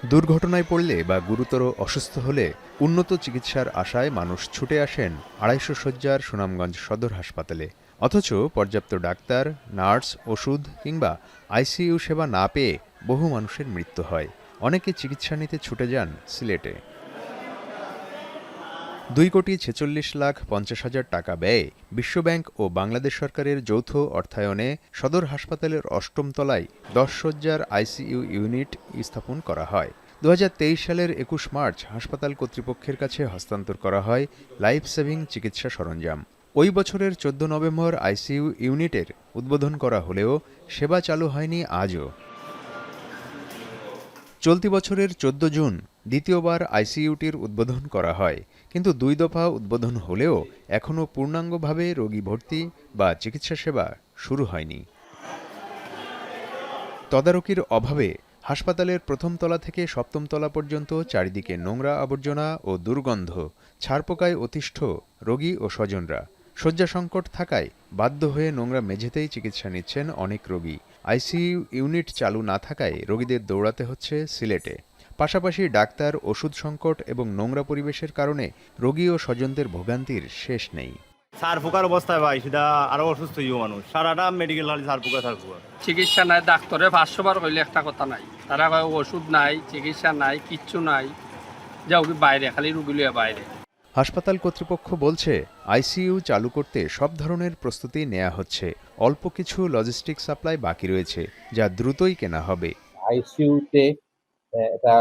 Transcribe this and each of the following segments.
দুর্ঘটনায় পড়লে বা গুরুতর অসুস্থ হলে উন্নত চিকিৎসার আশায় মানুষ ছুটে আসেন ২৫০ শয্যার সুনামগঞ্জ সদর হাসপাতালে। অথচ পর্যাপ্ত ডাক্তার, নার্স, ওষুধ কিংবা আইসিইউ সেবা না পেয়ে বহু মানুষের মৃত্যু হয়। অনেকে চিকিৎসা নিতে ছুটে যান সিলেটে। ২,৪৬,৫০,০০০ টাকা ব্যয়ে বিশ্বব্যাংক ও বাংলাদেশ সরকারের যৌথ অর্থায়নে সদর হাসপাতালের ৮ম তলায় ১০ শয্যার আইসিইউ ইউনিট স্থাপন করা হয়। ২০২৩ সালের ২১ মার্চ হাসপাতাল কর্তৃপক্ষের কাছে হস্তান্তর করা হয় লাইফ সেভিং চিকিৎসা সরঞ্জাম। ওই বছরের ১৪ নভেম্বর আইসিইউ ইউনিটের উদ্বোধন করা হলেও সেবা চালু হয়নি আজও। চলতি বছরের ১৪ জুন দ্বিতীয়বার আইসিইউটির উদ্বোধন করা হয়, কিন্তু ২ দফা উদ্বোধন হলেও এখনও পূর্ণাঙ্গভাবে রোগী ভর্তি বা চিকিৎসা সেবা শুরু হয়নি। তদারকির অভাবে হাসপাতালের প্রথম তলা থেকে ৭ম তলা পর্যন্ত চারিদিকে নোংরা আবর্জনা ও দুর্গন্ধ, ছারপোকায় অতিষ্ঠ রোগী ও স্বজনরা। শয্যা সংকট থাকায় বাধ্য হয়ে নোংরা মেঝেতেই চিকিৎসা নিচ্ছেন অনেক রোগী। আইসিইউ ইউনিট চালু না থাকায় রোগীদের দৌড়াতে হচ্ছে সিলেটে। পাশাপাশি ডাক্তার, ওষুধ সংকট এবং নোংরা পরিবেশের কারণে রোগী ও স্বজনদের ভোগান্তির শেষ নেই। সারপোকার অবস্থায় ভাই সেটা আরো অসুস্থ হইব মানুষ, সারাটা মেডিকেল হলে সারপোকা। চিকিৎসা নাই, ডাক্তারে ৫০০ বার কইলে একটা কথা নাই, তারা কয় ওষুধ নাই, চিকিৎসা নাই, কিচ্ছু নাই, যাও বাইরে, খালি রুগী লিয়ে বাইরে। হাসপাতাল কর্তৃপক্ষ বলছে, আইসিইউ চালু করতে সব ধরনের প্রস্তুতি নেওয়া হচ্ছে। অল্প কিছু লজিস্টিক সাপ্লাই বাকি রয়েছে, যা দ্রুতই কেনা হবে। আইসিইউতে এটা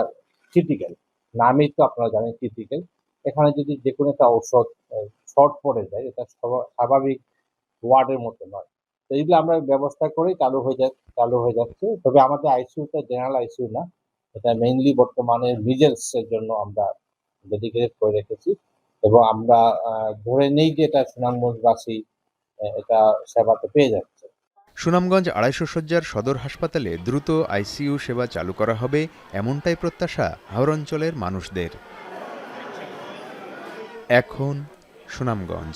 ক্রিটিক্যাল, নামই তো আপনারা জানেন ক্রিটিক্যাল। এখানে যদি যে কোনো একটা ঔষধ শর্ট পড়ে যায়, এটা স্বাভাবিক ওয়ার্ডের মতো নয়। তো এইগুলো আমরা ব্যবস্থা করে চালু হয়ে যাচ্ছে। তবে আমাদের আইসিইউটা জেনারেল আইসিইউ না, এটা মেইনলি বর্তমানে মিজেলস এর জন্য আমরা ডেডিকেটেড করে রেখেছি, এবং আমরা ধরে নেই যে এটা সুনামগঞ্জবাসী এটা সেবাতে পেয়ে যাচ্ছে। সুনামগঞ্জ ২৫০ শয্যার সদর হাসপাতালে দ্রুত আইসিইউ সেবা চালু করা হবে, এমনটাই প্রত্যাশা হাওর অঞ্চলের মানুষদের। এখন সুনামগঞ্জ।